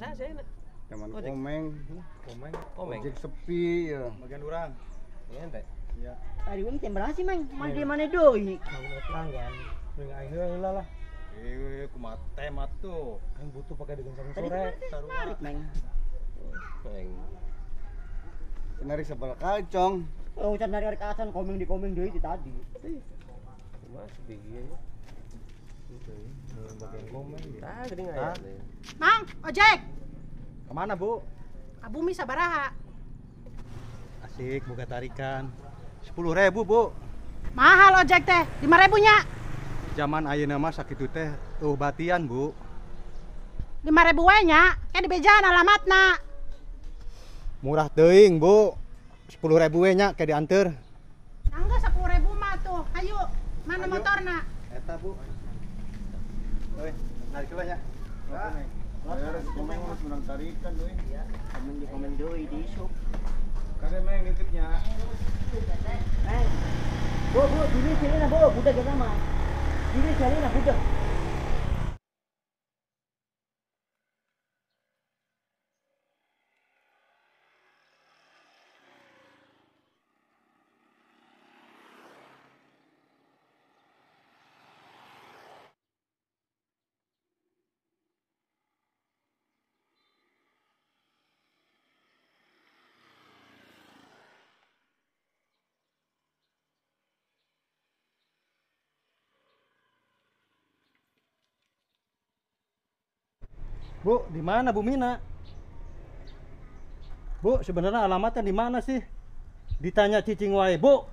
saya enak. Zaman komeng. Ojek sepi ya. Bagian orang. Iya ente. Iya. Tadi wong tembak sih mang, mana doi. Mau pelanggan. Ring aing heula lah. Kumaha temat tuh. Aing butuh pakai dengan sarung Tadi sore. tarik mang. Narik sebal kacong. Oh, ucan dari asan komeng di doi itu tadi. Mas bikin. Bagian komen. Tah geuning aya. Mang, ojek. Kemana bu? Abumi sabaraha? Asik buka tarikan. 10.000 bu. Mahal ojek teh, 5.000 nya. Zaman ayeuna mah sakitu teh batian bu. 5.000 we nya, kayak di bejaan alamatna. Murah teuing bu. 10.000 we nya kayak dianter. Angga 10.000 mah tuh. Ayo, mana motorna? Eta bu. Euy, narik heula nya. Bayar komeng mah menang tarikan euy. Komeng di doi di shop. Kade meng nitipnya. Bu, diri sini na bu, budak kita mah. Diri sini na budak. Bu, di mana Bu Mina? Bu, sebenarnya alamatnya di mana sih? Ditanya cicing wae, Bu.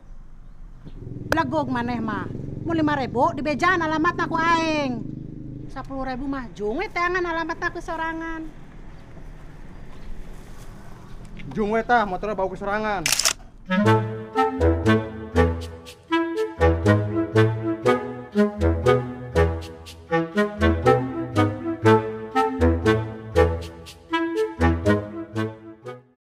Blagog maneh mah. Mau 5.000 di bejaan alamatna ku aing. 10.000 mah junge teangan alamatna ku sorangan. Jung we tah motornya bawa ke serangan.